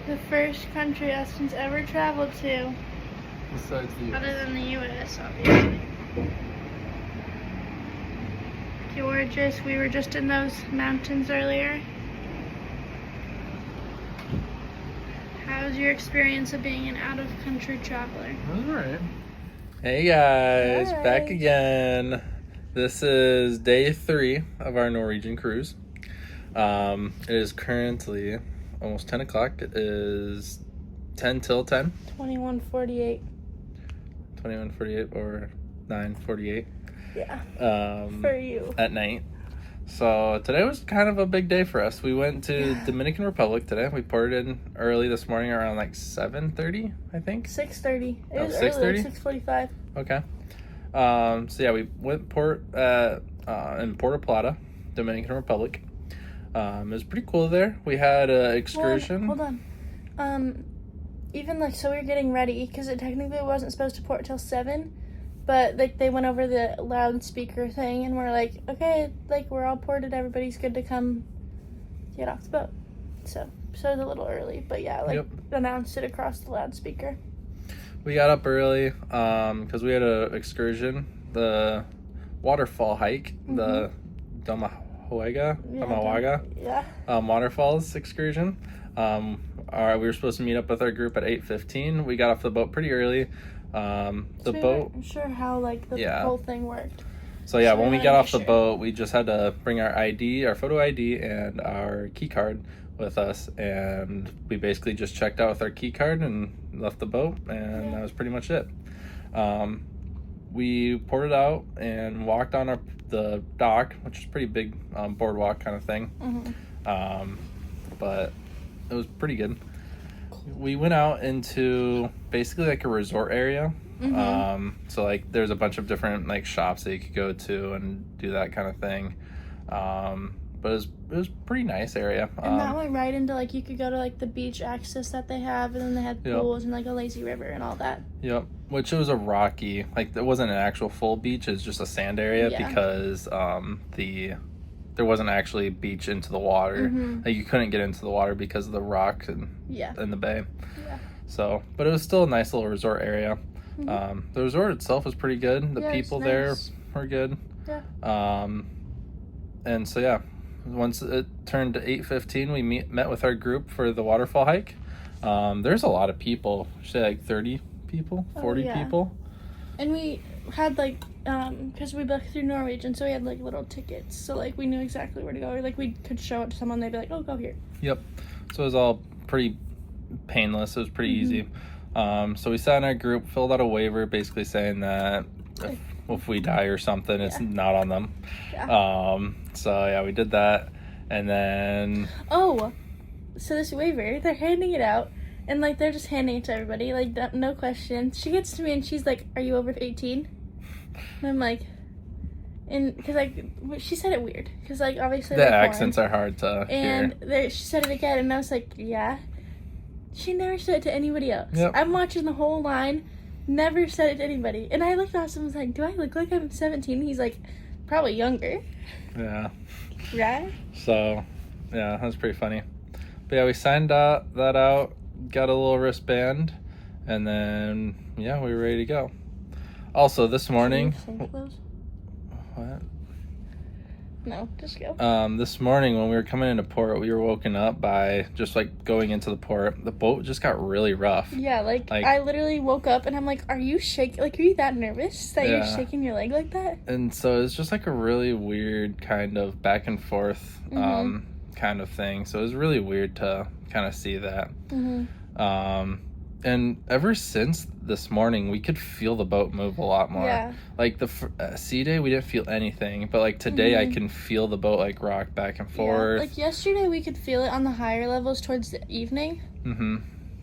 The first country Austin's ever traveled to, Besides the other US. than the U.S., obviously. Gorgeous. We were just in those mountains earlier. How's your experience of being an out-of-country traveler? Alright. Hey guys, Hi. back again. This is day 3 of our Norwegian cruise. It is currently almost 10 o'clock. It is 10 till 10. 21:48. 21:48 or 9:48. Yeah. For you. At night. So today was kind of a big day for us. We went to Dominican Republic today. We ported in early this morning around like 7:30, I think. 6:30. It was 6:30? early, like 6:45. Okay. So yeah, we went in Puerto Plata, Dominican Republic. It was pretty cool there. We had an excursion. Hold on. Even like, so we were getting ready because it technically wasn't supposed to port till 7, but like they went over the loudspeaker thing and we're like, okay, like we're all ported, everybody's good to come get off the boat. So it was a little early, but yeah, like announced it across the loudspeaker. We got up early because we had an excursion, the waterfall hike, the Damawaga waterfalls excursion. We were supposed to meet up with our group at 8:15. We got off the boat pretty early. I'm sure how like the whole thing worked. So yeah, when we got off the boat, we just had to bring our ID, our photo ID, and our key card with us, and we basically just checked out with our key card and left the boat, and that was pretty much it. We ported out and walked on the dock, which is a pretty big boardwalk kind of thing. But it was pretty good. We went out into basically like a resort area. So like there's a bunch of different like shops that you could go to and do that kind of thing. But it was pretty nice area. And that went right into like you could go to like the beach access that they have, and then they had pools and like a lazy river and all that. Yep. Which it was a rocky, like it wasn't an actual full beach, it's just a sand area because there wasn't actually a beach into the water. Like you couldn't get into the water because of the rock and in the bay. Yeah. So, but it was still a nice little resort area. The resort itself was pretty good. The people there were good. Yeah. And so yeah, once it turned to 8:15, we met with our group for the waterfall hike. There's a lot of people. Say like 30 people, 40 people. And we had like because we booked through Norwegian, so we had like little tickets, so like we knew exactly where to go. Or, like we could show it to someone, they'd be like, oh, go here. Yep. So it was all pretty painless. It was pretty easy. So we sat in our group, filled out a waiver basically saying that if we die or something, it's not on them. So yeah, we did that. And then so this waiver, they're handing it out, and like they're just handing it to everybody, like no questions. She gets to me and she's like, are you over 18? And I'm like, and because like she said it weird because like obviously the accents are hard to hear. And she said it again, and I was like, yeah. She never said it to anybody else. I'm watching the whole line, never said it to anybody. And I looked at him and was like, do I look like I'm 17? He's like, probably younger. Yeah. Right? So, yeah, that was pretty funny. But yeah, we signed that out, got a little wristband, and then, yeah, we were ready to go. Also, this morning... What? No, just go. This morning when we were coming into port, we were woken up by just like going into the port. The boat just got really rough. Yeah, like I literally woke up and I'm like, are you shaking? Like, are you that nervous that you're shaking your leg like that? And so it's just like a really weird kind of back and forth kind of thing. So it was really weird to kind of see that. And ever since this morning, we could feel the boat move a lot more. Yeah. Like the sea day, we didn't feel anything. But like today, I can feel the boat like rock back and forth. Yeah. Like yesterday, we could feel it on the higher levels towards the evening.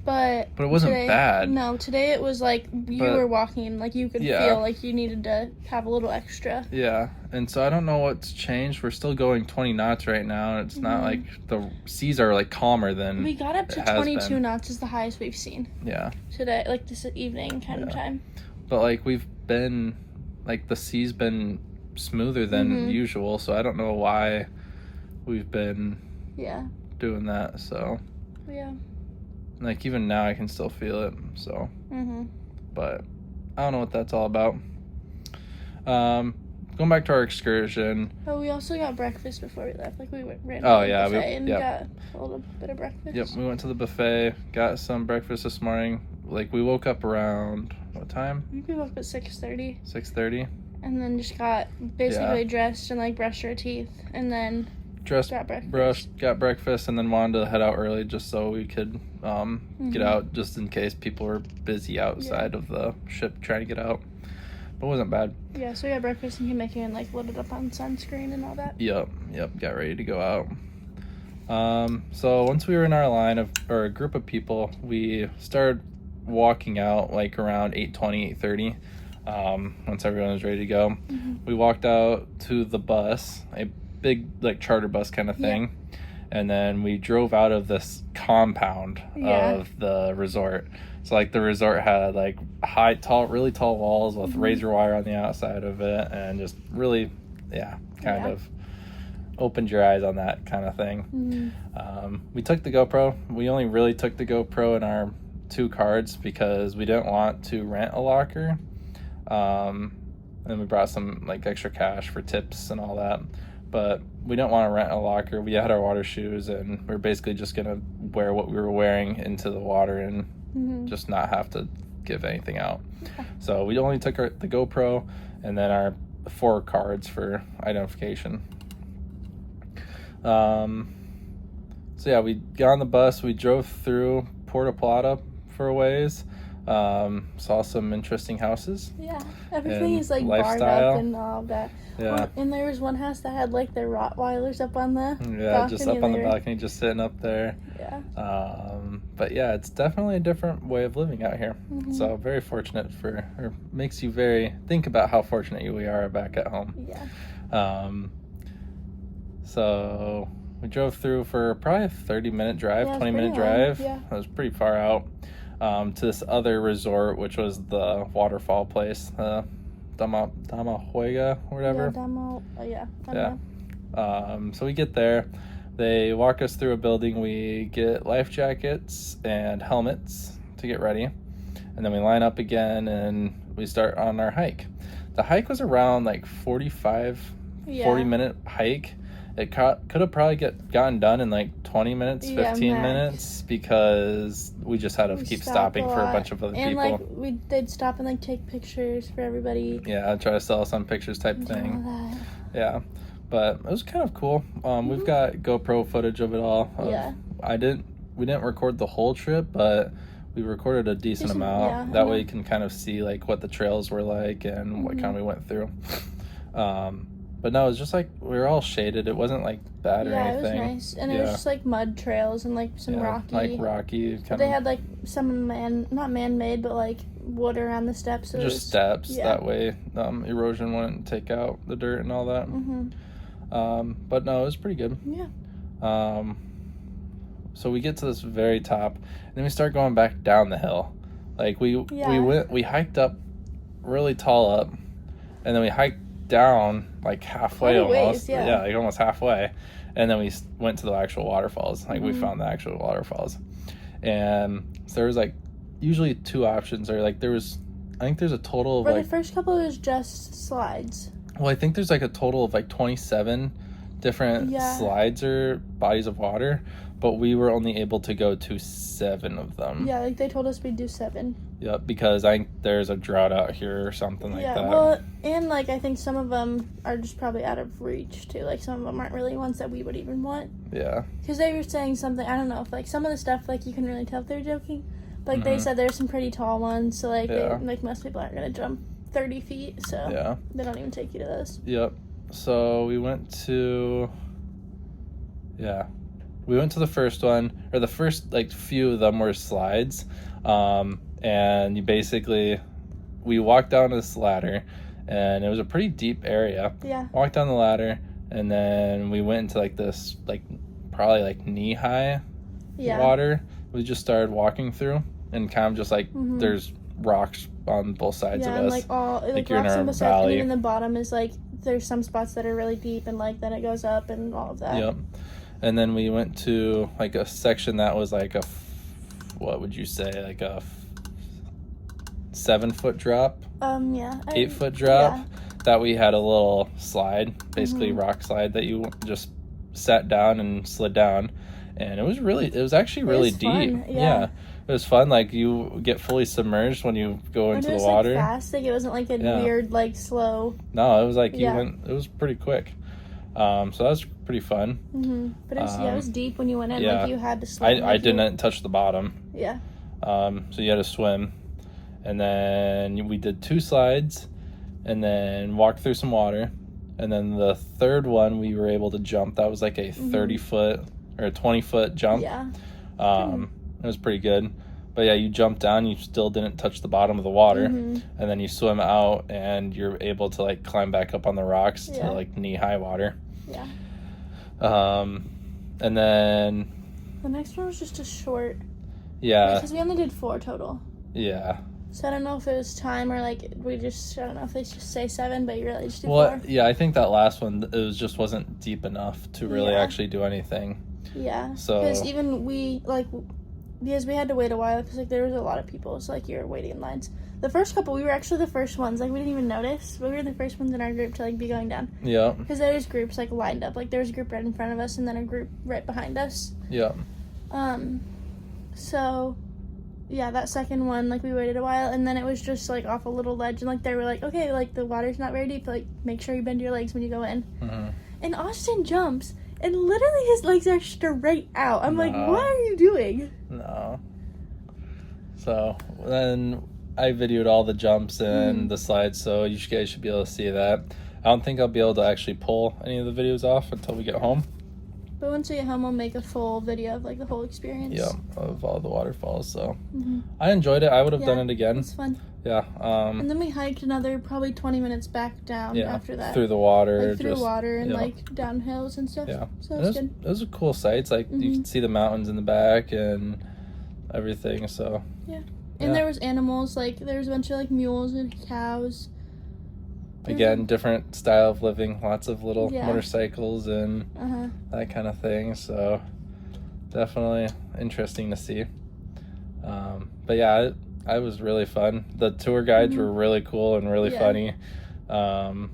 But it wasn't bad. No, today it was like you were walking, like you could feel like you needed to have a little extra. Yeah, and so I don't know what's changed. We're still going 20 knots right now, and it's not like the seas are like calmer than we got up to 22 knots is the highest we've seen. Yeah. Today, like this evening kind of time. But like we've been, like the sea's been smoother than usual, so I don't know why we've been doing that. So. Yeah. Like, even now I can still feel it, so. Mm-hmm. But I don't know what that's all about. Going back to our excursion. Oh, we also got breakfast before we left. Like, we ran to Oh, the yeah. buffet and got a little bit of breakfast. Yep, we went to the buffet, got some breakfast this morning. Like, we woke up around, what time? I think we woke up at 6:30. 6:30? And then just got basically dressed and, like, brushed our teeth. And then got breakfast. Got breakfast, and then wanted to head out early just so we could get out, just in case people were busy outside of the ship trying to get out. But it wasn't bad. Yeah, so we got breakfast and came back in and, like, loaded up on sunscreen and all that. Yep, got ready to go out. So once we were in our line or a group of people, we started walking out like around 8:20, 8:30. Once everyone was ready to go, we walked out to the bus, a big like charter bus kind of thing, and then we drove out of this compound of the resort. So like the resort had like really tall walls with razor wire on the outside of it, and just really, kind of opened your eyes on that kind of thing. We took the GoPro. We only really took the GoPro in our 2 cards because we didn't want to rent a locker. And we brought some like extra cash for tips and all that. But we didn't want to rent a locker. We had our water shoes, and we were basically just going to wear what we were wearing into the water and just not have to give anything out. So we only took the GoPro and then our 4 cards for identification. So yeah, we got on the bus. We drove through Puerto Plata for a ways. Saw some interesting houses. Yeah, everything is like barred up and all of that. Yeah. And there was one house that had like their Rottweilers up on the balcony. Just up on the balcony, just sitting up there. Yeah. But yeah, it's definitely a different way of living out here. So very fortunate makes you think about how fortunate we are back at home. Yeah. So we drove through for probably a 30-minute drive, 20-minute drive. Yeah. It was pretty far out. To this other resort, which was the waterfall place, Damajuega or whatever. So we get there. They walk us through a building. We get life jackets and helmets to get ready. And then we line up again and we start on our hike. The hike was around like 40-minute hike. It could have probably gotten done in like 20 minutes, 15 minutes, because we just had to keep stopping for a bunch of other people. And like they'd stop and like take pictures for everybody. Yeah, try to sell some pictures type thing. Yeah, but it was kind of cool. We've got GoPro footage of it all. We didn't record the whole trip, but we recorded a decent amount. That way you can kind of see like what the trails were like and what kind we went through. But no, it was just like we were all shaded. It wasn't like bad or anything. Yeah, it was nice. And it was just like mud trails and like some rocky. Like rocky. But they had like some not man-made, but like wood around the steps. So just steps. That way erosion wouldn't take out the dirt and all that. But no, it was pretty good. Yeah. So we get to this very top, and then we start going back down the hill. Like we hiked up really tall up, and then we hiked down like halfway almost. Like almost halfway, and then we went to the actual waterfalls. Like we found the actual waterfalls, and so there was like usually 2 options, or like I think there's a total of the first couple was just slides. Well, I think there's like a total of like 27 different slides or bodies of water, but we were only able to go to 7 of them. Yeah, like they told us we'd do 7. Yep, because I think there's a drought out here or something like that. Yeah, well, and like I think some of them are just probably out of reach too. Like some of them aren't really ones that we would even want. Yeah. Because they were saying something, I don't know if like some of the stuff like you can really tell if they're joking. But like they said there's some pretty tall ones, so like like most people aren't gonna jump 30 feet, so they don't even take you to those. Yep. So we went to the first one, or the first like few of them were slides. And we walked down this ladder, and it was a pretty deep area. Yeah. Walked down the ladder, and then we went into like this, like probably like knee high water. We just started walking through, and kind of just like there's rocks on both sides of us. Yeah, and like you're in rocks a on the valley. Side, and then the bottom is like there's some spots that are really deep, and like then it goes up and all of that. Yep. And then we went to like a section that was like a what would you say, like a 7-foot drop, Yeah, 8-foot drop, yeah. that we had a little slide, basically rock slide, that you just sat down and slid down, and it was actually really deep. Fun, yeah. It was fun. Like, you get fully submerged when you go into the water. Like fast, like it wasn't like a weird, like slow. No, it was like it was pretty quick. So that was pretty fun. But it was deep when you went in. Like you had to swim. I didn't touch the bottom. Yeah. So you had to swim, and then we did 2 slides, and then walked through some water, and then the third one we were able to jump. That was like a 30-foot or a 20-foot jump. Yeah. It was pretty good. But yeah, you jump down, you still didn't touch the bottom of the water, and then you swim out, and you're able to like climb back up on the rocks to like knee-high water. Yeah. And then the next one was just a short. Yeah. Because we only did 4 total. Yeah. So I don't know if it was time or like I don't know if they just say 7, but you really just did 4. Yeah, I think that last one, it wasn't deep enough to really actually do anything. Yeah. So because even because we had to wait a while because like there was a lot of people, so like you're waiting in lines. The first couple, we were actually the first ones. Like we didn't even notice, but we were the first ones in our group to like be going down. Yeah. Because there was groups like lined up. Like there was a group right in front of us, and then a group right behind us. Yeah. So, yeah, that second one, like, we waited a while, and then it was just, like, off a little ledge, and, like, they were like, okay, like, the water's not very deep, like, make sure you bend your legs when you go in. And Austin jumps, and literally his legs are straight out. I'm like, what are you doing? No. So, then I videoed all the jumps and the slides, so you guys should be able to see that. I don't think I'll be able to actually pull any of the videos off until we get home. But once we get home, we'll make a full video of, like, the whole experience. Yeah, of all the waterfalls, so. I enjoyed it. I would have done it again. It's fun. Yeah. And then we hiked another probably 20 minutes back down after that. Through the water. Like, through water and, like, down hills and stuff. Yeah. So it was good. Those are cool sights. Like, you can see the mountains in the back and everything, so. Yeah. And there was animals. Like, there was a bunch of, like, mules and cows. Again, different style of living, lots of little motorcycles and that kind of thing, so definitely interesting to see. But yeah, it was really fun. The tour guides were really cool and really funny. And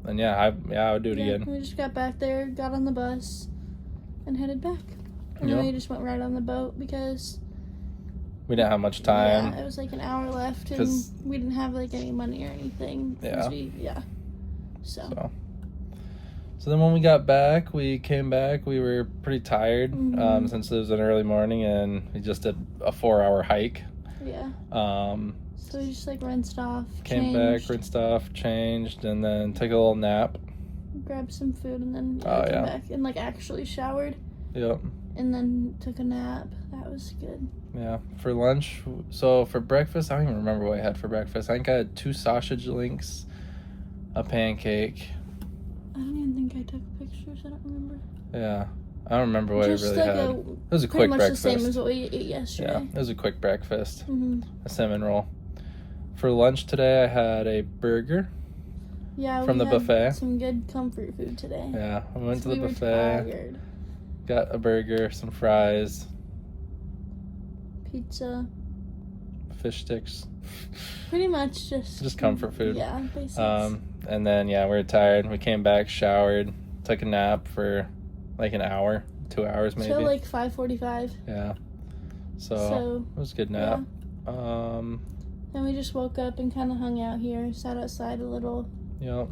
I would do it again. We just got back there, got on the bus, and headed back. And then we just went right on the boat because we didn't have much time. Yeah, it was like an hour left, and we didn't have like any money or anything. So then when we got back, we came back. We were pretty tired since it was an early morning, and we just did a 4-hour hike. Yeah. So we just like rinsed off. Came back, rinsed off, changed, and then took a little nap. Grabbed some food, and then came back and like actually showered. Yep. And then took a nap. That was good. Yeah. For lunch, so for breakfast, I don't even remember what I had for breakfast. I think I had 2 sausage links, a pancake. I don't even think I took pictures. I don't remember. Yeah. I don't remember what just I really like had. It was a quick breakfast. Pretty much the same as what we ate yesterday. Yeah, it was a quick breakfast. A cinnamon roll. For lunch today, I had a burger. Yeah, from the buffet. Some good comfort food today. Yeah, I went to the buffet. Got a burger, some fries, pizza, fish sticks. Pretty much just comfort food. Yeah, basics. And then we were tired. We came back, showered, took a nap for like an hour, 2 hours maybe. Till like 5:45. Yeah. So it was a good nap. Yeah. And we just woke up and kind of hung out here, sat outside a little. Yep.